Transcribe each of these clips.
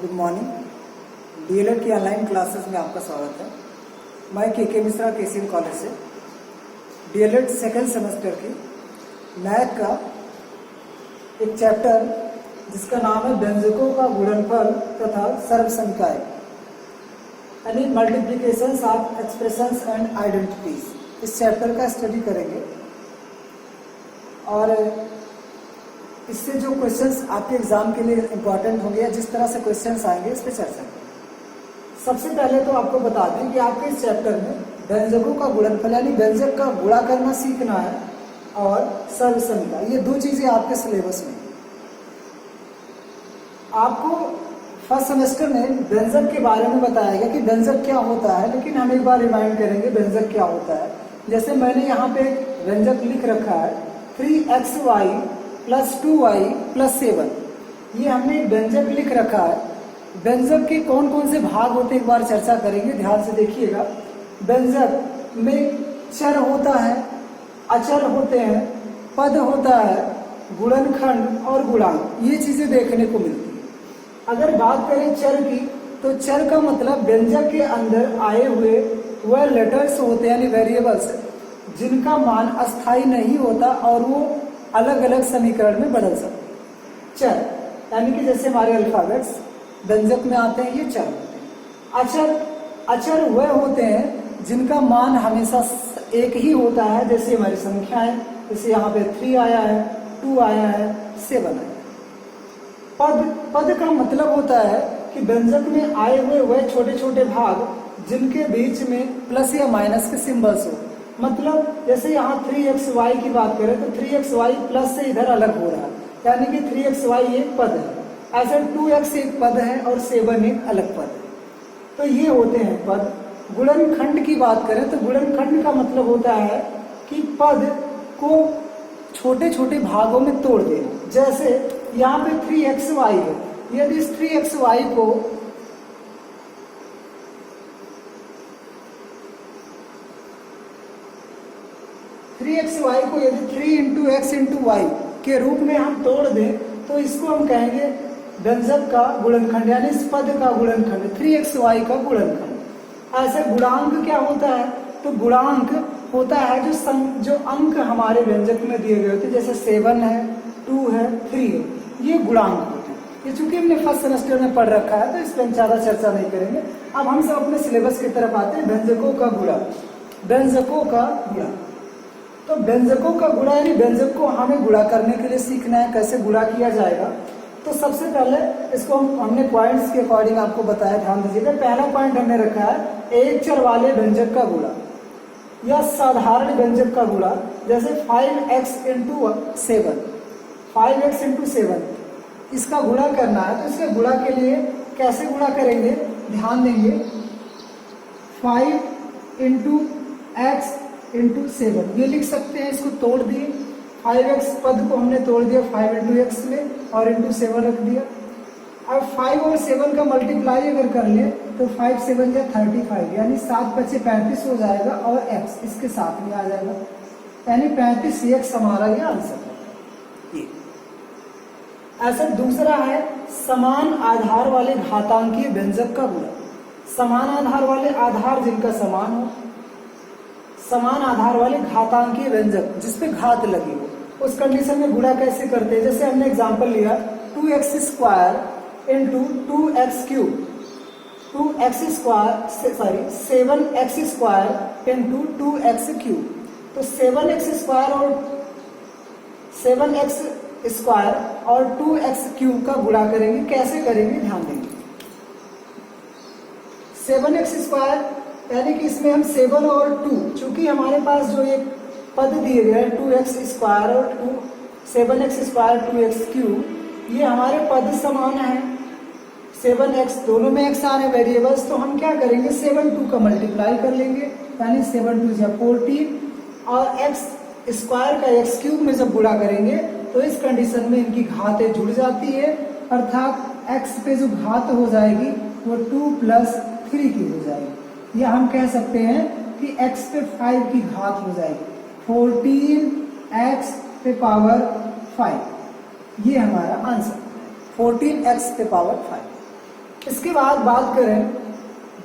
Good morning. DElEd की online classes में आपका स्वागत है। मैं के मिश्रा केसीएम कॉलेज से डीएलएड सेकेंड सेमेस्टर की मैथ का एक चैप्टर जिसका नाम है व्यंजकों का गुणनफल तथा सर्वसंख्याएं, यानी multiplications of expressions and identities, इस चैप्टर का स्टडी करेंगे। और इससे जो क्वेश्चंस आपके एग्जाम के लिए इम्पोर्टेंट होंगे या जिस तरह से क्वेश्चंस आएंगे इस पर चर्चा करेंगे। सबसे पहले तो आपको बता दें कि आपके इस चैप्टर में व्यंजकों का गुणनफल यानी व्यंजक का गुणा करना सीखना है और सर्वसंख्या, ये दो चीजें आपके सिलेबस में। आपको फर्स्ट सेमेस्टर में व्यंजक के बारे में बताया गया कि व्यंजक क्या होता है, लेकिन हम एक बार रिमाइंड करेंगे व्यंजक क्या होता है। जैसे मैंने यहाँ पे व्यंजक लिख रखा है 3xy + 2y + 7, ये हमने व्यंजक लिख रखा है। व्यंजक के कौन कौन से भाग होते हैं एक बार चर्चा करेंगे, ध्यान से देखिएगा। व्यंजक में चर होता है, अचर होते हैं, पद होता है, गुणनखंड और गुणांक, ये चीजें देखने को मिलती है। अगर बात करें चर की, तो चर का मतलब व्यंजक के अंदर आए हुए वह लेटर्स होते हैं यानी वेरिएबल्स जिनका मान अस्थायी नहीं होता और वो अलग अलग समीकरण में बदल सकते। चर यानी कि जैसे हमारे अल्फाबेट्स व्यंजक में आते हैं, ये चर होते हैं। अचर वह होते हैं जिनका मान हमेशा एक ही होता है, जैसे हमारी संख्याएं, जैसे यहाँ पे 3 आया है, 2 आया है, 7 आया है। पद का मतलब होता है कि व्यंजक में आए हुए वह छोटे छोटे भाग जिनके बीच में प्लस या माइनस के सिंबल्स हो। मतलब जैसे यहाँ 3xy की बात करें तो 3xy प्लस से इधर अलग हो रहा है, यानी कि 3xy एक पद है। ऐसे 2x एक पद है और 7 एक अलग पद है। तो ये होते हैं पद। गुणनखंड की बात करें तो गुणनखंड का मतलब होता है कि पद को छोटे छोटे भागों में तोड़ देना। जैसे यहाँ पे 3xy है, यदि इस 3xy को यदि 3 × x × y के रूप में हम तोड़ दें तो इसको हम कहेंगे व्यंजक का गुणनखंड, यानी इस पद का गुणनखंड, 3xy का गुणनखंड। ऐसे गुणांक क्या होता है, तो गुणांक होता है जो अंक हमारे व्यंजक में दिए गए होते हैं, जैसे 7 है, 2 है, 3 है, ये गुणांक होते हैं। ये चूंकि हमने फर्स्ट सेमेस्टर में पढ़ रखा है तो इस पर ज्यादा चर्चा नहीं करेंगे। अब हम सब अपने सिलेबस की तरफ आते हैं। व्यंजकों का गुणा, व्यंजकों का गुणा। तो व्यंजकों का गुणा यानी व्यंजक को हमें गुणा करने के लिए सीखना है, कैसे गुणा किया जाएगा। तो सबसे पहले इसको हमने पॉइंट्स के अकॉर्डिंग आपको बताया, ध्यान दीजिएगा। पहला पॉइंट हमने रखा है एक चर वाले व्यंजक का गुणा या साधारण व्यंजक का गुणा। जैसे 5x × 7, 5x × 7 इसका गुणा करना है। तो इसके गुणा के लिए कैसे गुणा करेंगे, ध्यान देंगे। 5 × x × 7 ये लिख सकते हैं, इसको तोड़ दिए। 5x पद को हमने तोड़ दिया 5 × x में और × 7 रख दिया। अब 5 और 7 का मल्टीप्लाई अगर कर ले तो 5 × 7 = 35, यानी 7 × 5 = 35 हो जाएगा और x इसके साथ में आ जाएगा, यानी 35x हमारा ये आंसर है। ऐसा दूसरा है समान आधार वाले घातांकीय व्यंजक का गुणा। समान आधार वाले, आधार जिनका समान हो, समान आधार वाले घातांकीय व्यंजक जिसपे घात लगी हो, उस कंडीशन में गुणा कैसे करते हैं। जैसे हमने एग्जांपल लिया 2x² × 2x³ 7x² × 2x³। तो 7x² और 2x³ का गुणा करेंगे। कैसे करेंगे, ध्यान देंगे। 7x² यानी कि इसमें हम 7 और 2, चूंकि हमारे पास जो एक पद दिए गए 2x² और 7x² 2x³, ये हमारे पद समान है। 7x दोनों में x आ रहे वेरिएबल्स, तो हम क्या करेंगे 7 2 का मल्टीप्लाई कर लेंगे, यानी 7 2 = 14 और x² का x³ में जब गुणा करेंगे तो इस कंडीशन में इनकी घातें जुड़ जाती है, अर्थात x पे जो घात हो जाएगी वो 2 + 3 की हो जाएगी। या हम कह सकते हैं कि x पे 5 की घात हो जाएगी, 14x पे पावर 5, ये हमारा आंसर 14x पे पावर 5। इसके बाद बात करें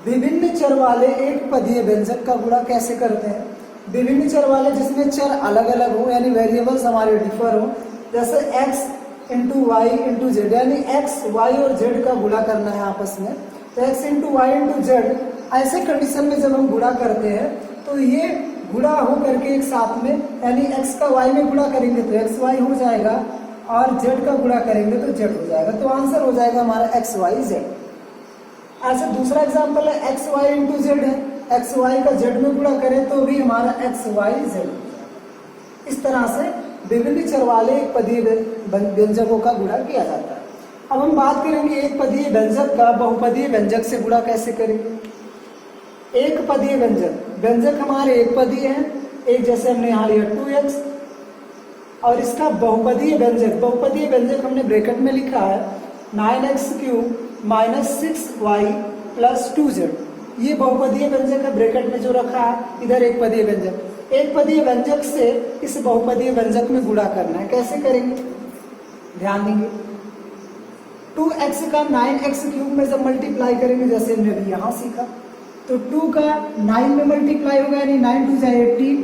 विभिन्न चर वाले एक पदीय व्यंजक का गुणा कैसे करते हैं। विभिन्न चर वाले जिसमें चर अलग अलग हो, यानी वेरिएबल्स हमारे डिफर हो, जैसे x into Y into Z, यानी x y और z का गुणा करना है आपस में। तो x into Y into Z, ऐसे कंडीशन में जब हम गुणा करते हैं तो ये गुणा हो करके एक साथ में, यानी x का y में गुणा करेंगे तो x y हो जाएगा और z का गुणा करेंगे तो z हो जाएगा। तो आंसर हो जाएगा हमारा x y z। ऐसे दूसरा एग्जाम्पल है एक्स वाई इंटू जेड है, एक्स वाई का जेड में गुणा करें तो भी हमारा एक्स वाई जेड। इस तरह से विभिन्न चर वाले एक पदीय व्यंजकों का गुणा किया जाता है। अब हम बात करेंगे एक पदीय व्यंजक का बहुपदीय व्यंजक से गुणा कैसे करेंगे। एक पदीय व्यंजक हमारे एक पदीय है, एक जैसे हमने यहाँ लिया 2x, और इसका बहुपदीय व्यंजक हमने ब्रैकेट में लिखा है 9x³ minus 6y plus 2z। ये बहुपदीय व्यंजक है, ब्रैकेट में जो रखा है, इधर एक पदीय व्यंजक। एक पदीय व्यंजक से इस बहुपदीय व्यंजक में गुणा करना है। कैसे करेंगे, ध्यान देंगे। 2x का 9x³ में जब मल्टीप्लाई करेंगे, जैसे हमने अभी यहाँ सीखा, तो 2 का 9 में मल्टीप्लाई होगा, यानी 9 2 जा 18,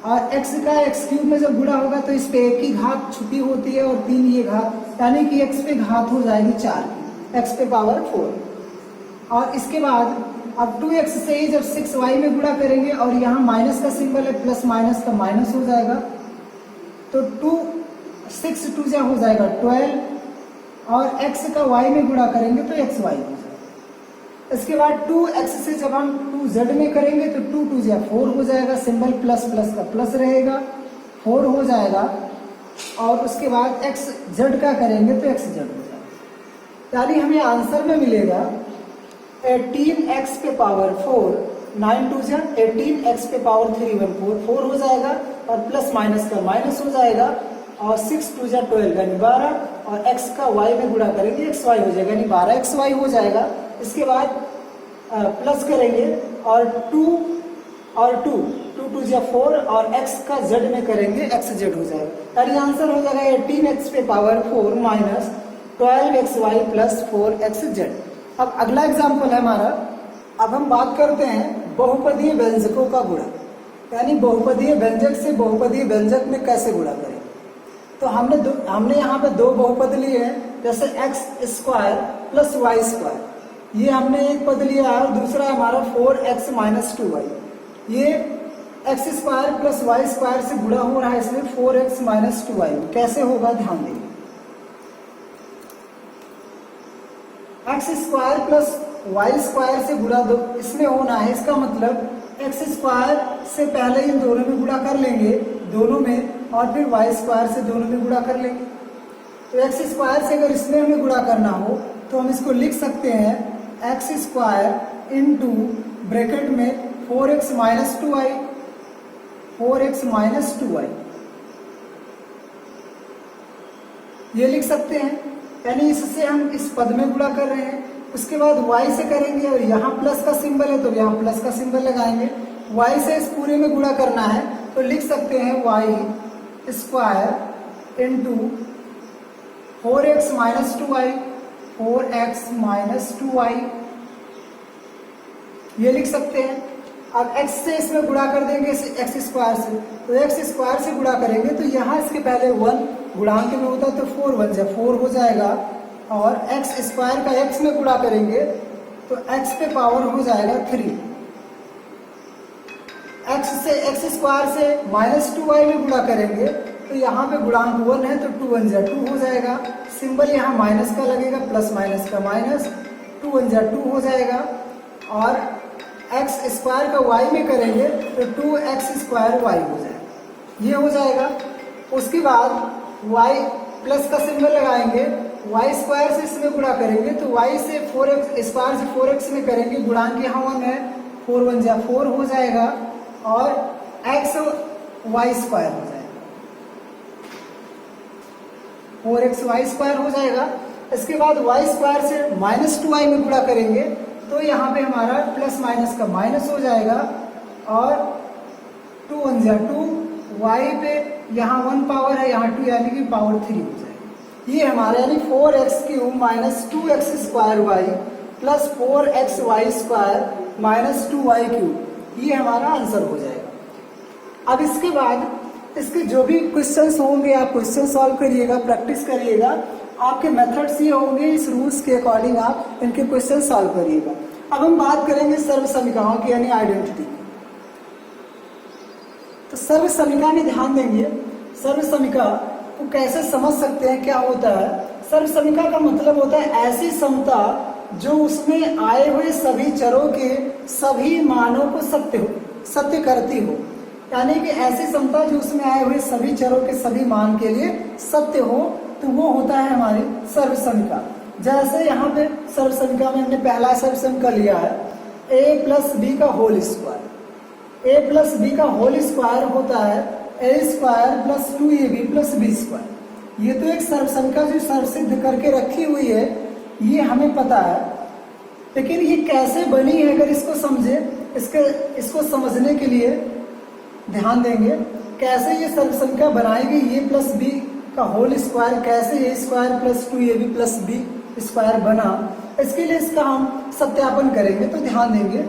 और x का x³ में जब गुणा होगा तो इस पे एक ही घात छुपी होती है और 3 ये घात, यानी कि x पे घात हो जाएगी 4 की, x पे पावर 4। और इसके बाद अब 2x से ही जब 6y में गुणा करेंगे और यहाँ माइनस का सिंबल है, प्लस माइनस का माइनस हो जाएगा, तो 6 2 जा हो जाएगा 12, और x का y में गुणा करेंगे तो xy हो जाएगा। इसके बाद 2x से जब हम 2z में करेंगे तो 2 2 जा 4 हो जाएगा, सिंबल प्लस प्लस का प्लस रहेगा, 4 हो जाएगा। और उसके बाद xz का करेंगे तो xz हो जाएगा, यानी हमें आंसर में मिलेगा 18x पे पावर 4, 9 2 जा 18x पे पावर 314, 4 हो जाएगा और प्लस माइनस का माइनस हो जाएगा, और 6 2 जा 12 यानी 12, और x का y में गुणा करेंगे xy हो जाएगा, यानी 12xy हो जाएगा। इसके बाद प्लस करेंगे और 2 2 2 जा 4, और x का z में करेंगे xz हो जाएगा, यानी आंसर हो जाएगा 18x पे power 4 minus 12xy plus 4xz। अब अगला एग्जाम्पल है हमारा। अब हम बात करते हैं बहुपदीय व्यंजकों का गुणा, यानी बहुपदीय व्यंजक से बहुपदीय व्यंजक में कैसे गुणा करें। तो हमने यहाँ पे दो बहुपद लिए हैं, जैसे x² प्लस y², ये हमने एक पद लिया है, और दूसरा हमारा 4x माइनस 2y। ये x² प्लस y² से गुणा हो रहा है, इसमें 4x माइनस 2y कैसे होगा, ध्यान देंगे। x² प्लस y² से गुणा दो इसमें होना है, इसका मतलब x² से पहले इन दोनों में गुणा कर लेंगे, दोनों में, और फिर y² से दोनों में गुणा कर लेंगे। तो x² से अगर इसमें हमें गुणा करना हो तो हम इसको लिख सकते हैं x² इंटू ब्रैकेट में 4x minus 2y, 4x minus 2y, ये लिख सकते हैं, यानी इससे हम इस पद में गुणा कर रहे हैं। उसके बाद y से करेंगे, और यहाँ प्लस का सिंबल है तो यहाँ प्लस का सिंबल लगाएंगे। y से इस पूरे में गुणा करना है तो लिख सकते हैं y² into 4x minus 2y, 4x minus 2y, ये लिख सकते हैं। अब x से इसमें गुणा कर देंगे x² से, तो x² से गुणा करेंगे तो यहाँ इसके पहले 1 गुणांक में होता है तो 4 1 जा 4 हो जाएगा, और x² का x में गुणा करेंगे तो x पे पावर हो जाएगा 3। x² से माइनस 2y में गुणा करेंगे तो यहाँ पे गुणांक 1 है तो 2 1 जा 2 हो जाएगा, सिंबल यहाँ माइनस का लगेगा, प्लस माइनस का माइनस, 2 1 जा 2 हो जाएगा। और x² का y में करेंगे तो 2x² y हो जाएगा, ये हो जाएगा। उसके बाद y प्लस का सिंबल लगाएंगे, y² से इसमें गुणा करेंगे तो y से 4x² से 4x में करेंगे, गुणांक यहाँ 1 है, 4 1 जा 4 हो जाएगा, और x y² हो जाएगा, 4x y² हो जाएगा। इसके बाद y² से माइनस 2y में गुणा करेंगे तो यहाँ पे हमारा प्लस माइनस का माइनस हो जाएगा, और 2 1 जा 2, y पे यहाँ 1 पावर है, यहाँ 2 यानी कि पावर 3 हो जाएगा। ये हमारे यानी 4x³ minus 2x² y plus 4xy² minus 2y³, ये हमारा आंसर हो जाएगा। अब इसके बाद इसके जो भी क्वेश्चंस होंगे आप क्वेश्चन सॉल्व करिएगा, प्रैक्टिस करिएगा। आपके मेथड्स ये होंगे, इस रूल्स के अकॉर्डिंग आप इनके क्वेश्चन सॉल्व करिएगा। अब हम बात करेंगे सर्व समीकरणों की यानी आइडेंटिटी। तो सर्व समीकरण में ध्यान देंगे, सर्व समीकरण को कैसे समझ सकते हैं, क्या होता है। सर्व समीकरण का मतलब होता है ऐसी समता जो उसमें आए हुए सभी चरों के सभी मानों को सत्य करती हो, यानी कि ऐसी समता जो उसमें आए हुए सभी चरों के सभी मान के लिए सत्य हो, तो वो होता है हमारी सर्व समीकरण। जैसे यहाँ पे सर्व समीकरण में हमने पहला सर्व समीकरण लिया है a प्लस बी का whole square. a plus B का होल स्क्वायर होता है a² plus 2ab plus b²। ये तो एक सर्व समीकरण जो सर्व सिद्ध करके रखी हुई है, ये हमें पता है, लेकिन ये कैसे बनी है अगर इसको समझे, इसको समझने के लिए ध्यान देंगे कैसे ये सर्व समीकरण बनाई गई। a प्लस बी का होल स्क्वायर कैसे a² plus 2ab plus b² बना, इसके लिए इसका हम सत्यापन करेंगे। तो ध्यान देंगे,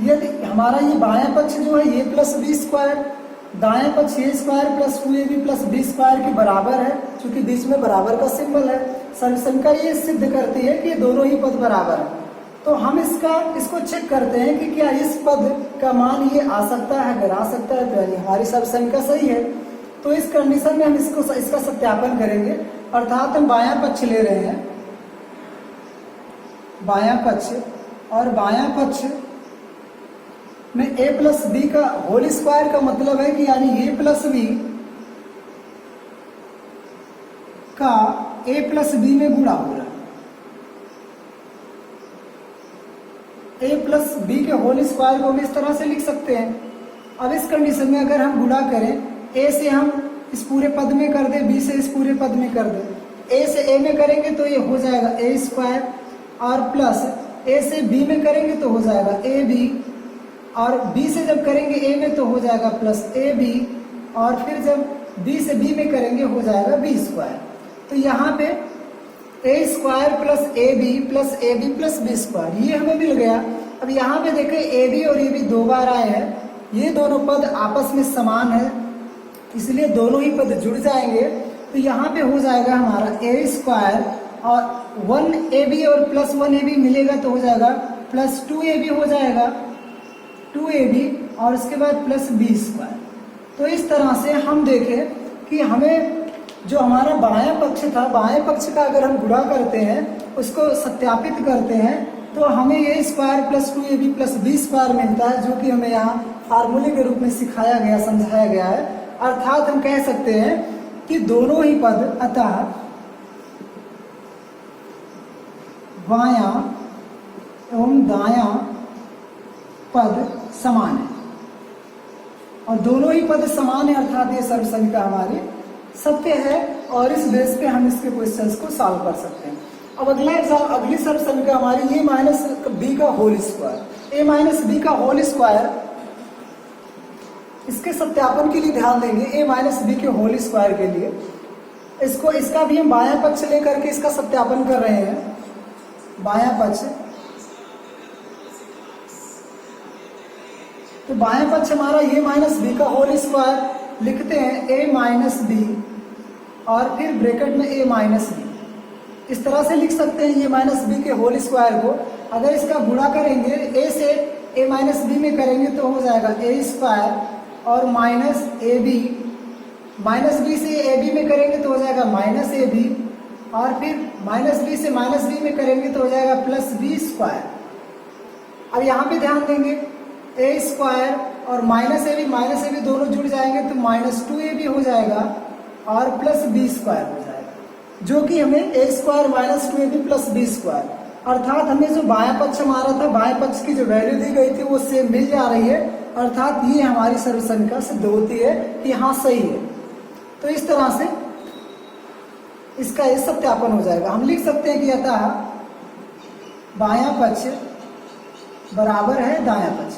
यदि हमारा ये बायां पक्ष जो है a प्लस b², दाएं पक्ष a² plus 2ab plus b² के बराबर है, क्योंकि बीच में बराबर का सिंबल है। सर्व समीकरण ये सिद्ध करती है कि दोनों ही पद बराबर है। तो हम इसको चेक करते हैं कि क्या इस पद का मान ये आ सकता है। अगर आ सकता है तो यानी हमारी सर्व समीकरण सही है। तो इस कंडीशन में हम इसका सत्यापन करेंगे, अर्थात हम बायां पक्ष ले रहे हैं, बायां पक्ष, और बायां पक्ष में a प्लस बी का होल स्क्वायर का मतलब है कि यानी a प्लस बी का a प्लस बी में गुणा हो रहा है। a प्लस बी के होल स्क्वायर को हम इस तरह से लिख सकते हैं। अब इस कंडीशन में अगर हम गुणा करें, a से हम इस पूरे पद में कर दे, b से इस पूरे पद में कर दे, a से a में करेंगे तो ये हो जाएगा a², और प्लस a से b में करेंगे तो हो जाएगा ab, और b से जब करेंगे a में तो हो जाएगा प्लस ab, और फिर जब b से b में करेंगे हो जाएगा b²। तो यहाँ पे a² plus ab plus ab plus b², ये हमें मिल गया। अब यहाँ पे देखें ab और ab दो बार आए हैं, ये दोनों पद आपस में समान है, इसलिए दोनों ही पद जुड़ जाएंगे। तो यहाँ पे हो जाएगा हमारा a² और 1ab और प्लस 1ab मिलेगा तो हो जाएगा प्लस 2ab हो जाएगा, 2ab और उसके बाद प्लस b²। तो इस तरह से हम देखें कि हमें जो हमारा बायां पक्ष था, बाएं पक्ष का अगर हम गुणा करते हैं, उसको सत्यापित करते हैं, तो हमें a² plus 2ab plus b² मिलता है, जो कि हमें यहाँ फार्मूले के रूप में सिखाया गया, समझाया गया है। अर्थात हम कह सकते हैं कि दोनों ही पद अतः बायां एवं दायां पद समान है, और दोनों ही पद समान है, अर्थात ये सर्व समीकरण हमारे सत्य है, और इस बेस पे हम इसके क्वेश्चंस को सॉल्व कर सकते हैं। अब अगली सर्व समीकरण हमारी a माइनस बी का whole square. a minus B का होल स्क्वायर, इसके सत्यापन के लिए ध्यान देंगे। a माइनस बी के होल स्क्वायर के लिए इसका भी हम बायां पक्ष लेकर के इसका सत्यापन कर रहे हैं। बायां पक्ष, तो बायां पक्ष हमारा a माइनस बी का होल स्क्वायर लिखते हैं a माइनस बी और फिर ब्रैकेट में a माइनस बी, इस तरह से लिख सकते हैं a माइनस बी के होल स्क्वायर को। अगर इसका गुणा करेंगे a से a माइनस बी में करेंगे तो हो जाएगा a² और minus A B, minus B से ए बी में करेंगे तो हो जाएगा माइनस ए बी, और फिर माइनस बी से माइनस बी में करेंगे तो हो जाएगा प्लस b²। अब यहाँ पे ध्यान देंगे a² और माइनस ए बी दोनों जुड़ जाएंगे तो माइनस 2ab हो जाएगा और प्लस b² हो जाएगा, जो कि हमें a² minus 2ab plus b², अर्थात हमें जो बायां पक्ष हमारा था, बाएं पक्ष की जो वैल्यू दी गई थी वो सेम मिल जा रही है, अर्थात ये हमारी सर्व समीकरण सिद्ध होती है कि हाँ सही है। तो इस तरह से इसका ये सत्यापन हो जाएगा। हम लिख सकते हैं कि अतः बायां पक्ष बराबर है दायां पक्ष।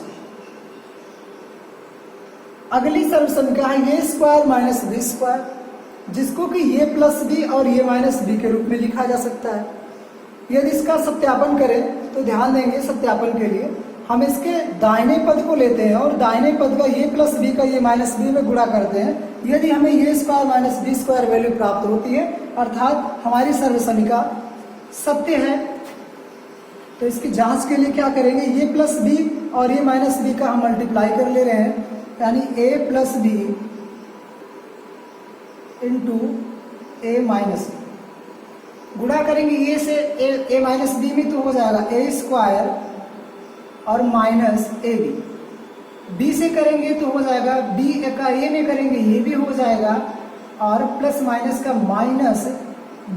अगली सर्व समीकरण है a² माइनस b²। जिसको कि ये प्लस बी और ये माइनस बी के रूप में लिखा जा सकता है। यदि इसका सत्यापन करें तो ध्यान देंगे, सत्यापन के लिए हम इसके दाहिने पद को लेते हैं और दाहिने पद का ये प्लस बी का ये माइनस बी में गुणा करते हैं। यदि हमें ये square minus B square value प्राप्त होती है, अर्थात हमारी सर्वसमीका सत्य है, तो इसकी जांच के लिए क्या करेंगे, ये प्लस बी और ये माइनस बी का हम मल्टीप्लाई कर ले रहे हैं, यानी ए प्लस बी इंटू ए माइनस बी। गुणा करेंगे ये से ए माइनस बी में तो हो जाएगा ए स्क्वायर और माइनस ए बी से करेंगे तो हो जाएगा बी का ए में करेंगे ये भी हो जाएगा और प्लस माइनस का माइनस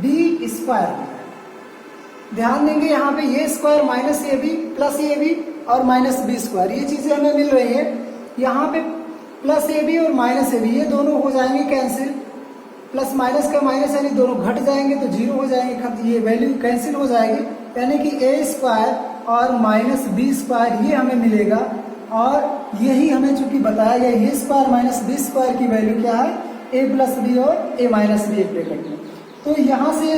बी स्क्वायर। ध्यान देंगे यहाँ पे ये square minus A B plus A B और माइनस बी स्क्वायर, ये चीजें हमें मिल रही है। यहाँ पे प्लस ए बी और माइनस ए बी ये दोनों हो जाएंगे कैंसिल, प्लस माइनस का माइनस यानी दोनों घट जाएंगे तो जीरो हो जाएंगे, ये वैल्यू कैंसिल हो जाएगी, यानी कि ए स्क्वायर और माइनस बी स्क्वायर ये हमें मिलेगा। और यही हमें चूंकि बताया गया ये स्क्वायर माइनस बी स्क्वायर की वैल्यू क्या है, ए प्लस बी और ए माइनस बी एक ब्रैकेट में। तो यहाँ से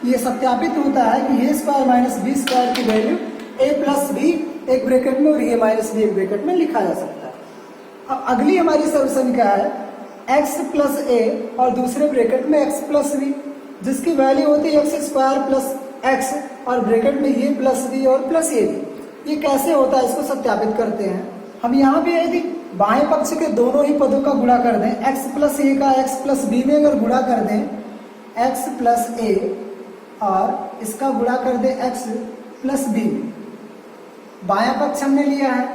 ये सत्यापित होता है कि ये स्क्वायर माइनस बी स्क्वायर की वैल्यू ए प्लस बी एक ब्रैकेट में और ये माइनस बी एक ब्रैकेट में लिखा जा सकता है। अब अगली हमारी सर्वसमीका है x प्लस ए और दूसरे ब्रैकेट में x प्लस बी, जिसकी वैल्यू होती है एक्स स्क्वायर प्लस एक्स और ब्रैकेट में ये प्लस बी और प्लस ए बी। ये कैसे होता है इसको सत्यापित करते हैं। हम यहाँ पे यदि बाएं पक्ष के दोनों ही पदों का गुणा कर दें, x प्लस ए का x प्लस बी में अगर गुणा कर दें x प्लस ए और इसका गुणा कर दें x प्लस बी, बायां पक्ष हमने लिया है,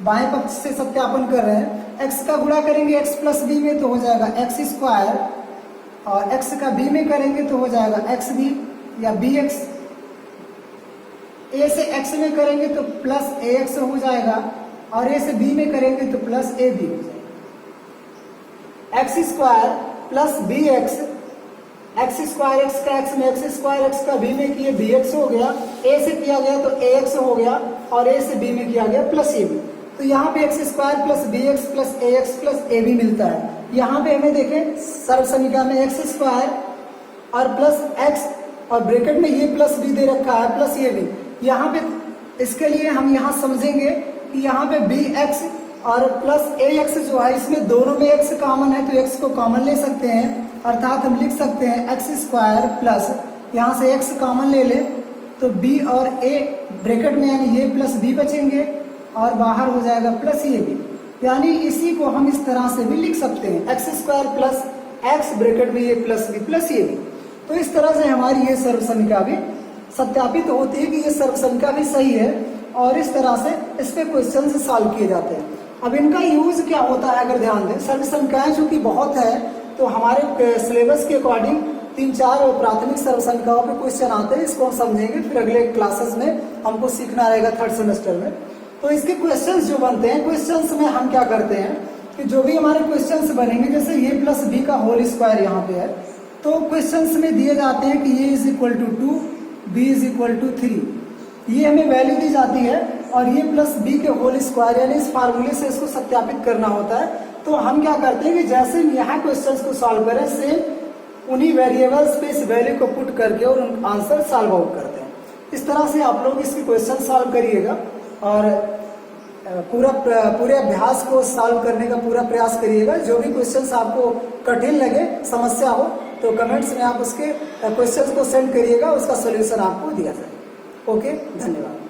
बाएं पक्ष से सत्यापन कर रहे हैं। x का गुणा करेंगे x प्लस बी में तो हो जाएगा एक्स स्क्वायर और x का b में करेंगे तो हो जाएगा एक्स बी या बी एक्स। a से x में करेंगे तो प्लस ए एक्स हो जाएगा और a से b में करेंगे तो प्लस ए बी हो जाएगा। X square plus B X, X square X का एक्स में एक्स स्क्वायर एक्स का बी में किए बी एक्स हो गया, a से किया गया तो ए एक्स हो गया और a से b में किया गया प्लस ए बी। तो यहाँ पे X square plus B X plus A X plus A B मिलता है। यहाँ पे हमें देखें सर्वसमीका में एक्स स्क्वायर और प्लस एक्स और ब्रैकेट में ये प्लस बी दे रखा है प्लस ये बी। यहाँ पे इसके लिए हम यहाँ समझेंगे कि यहाँ पे बी एक्स और प्लस ए एक्स जो है इसमें दोनों में एक्स कॉमन है तो एक्स को कॉमन ले सकते हैं, अर्थात हम लिख सकते हैं एक्स स्क्वायर प्लस यहाँ से एक्स कॉमन ले ले तो बी और ए ब्रैकेट में यानी ये प्लस बी बचेंगे और बाहर हो जाएगा प्लस ये बी। यानी इसी को हम इस तरह से भी लिख सकते हैं x square plus x bracket में ये प्लस बी प्लस ये बी। तो इस तरह से हमारी ये सर्वसमीका भी सत्यापित होती है कि ये सर्वसमीका भी सही है और इस तरह से इस पे क्वेश्चन सॉल्व किए जाते हैं। अब इनका यूज क्या होता है अगर ध्यान दें, सर्वसमीकाएं चूंकि बहुत है तो हमारे सिलेबस के अकॉर्डिंग 3-4 प्राथमिक सर्वसमीकाओं पे क्वेश्चन आते हैं, इसको हम समझेंगे फिर अगले क्लासेस में हमको सीखना रहेगा थर्ड सेमेस्टर में। तो इसके क्वेश्चंस जो बनते हैं, क्वेश्चंस में हम क्या करते हैं कि जो भी हमारे क्वेश्चंस बनेंगे, जैसे ये प्लस बी का होल स्क्वायर यहाँ पे है तो क्वेश्चंस में दिए जाते हैं कि ये is equal to 2, B is equal to 3, ये हमें वैल्यू दी जाती है और ये प्लस बी के होल स्क्वायर यानी इस फार्मूले से इसको सत्यापित करना होता है। तो हम क्या करते हैं कि जैसे यहाँ क्वेश्चंस को सॉल्व करें सेम उन्हीं वेरिएबल्स पे इस वैल्यू को पुट करके और उन आंसर सॉल्व आउट करते हैं। इस तरह से आप लोग इसके क्वेश्चन सॉल्व करिएगा और पूरे अभ्यास को सॉल्व करने का पूरा प्रयास करिएगा। जो भी क्वेश्चंस आपको कठिन लगे, समस्या हो तो कमेंट्स में आप उसके क्वेश्चंस को सेंड करिएगा, उसका सॉल्यूशन आपको दिया जाएगा। ओके, धन्यवाद।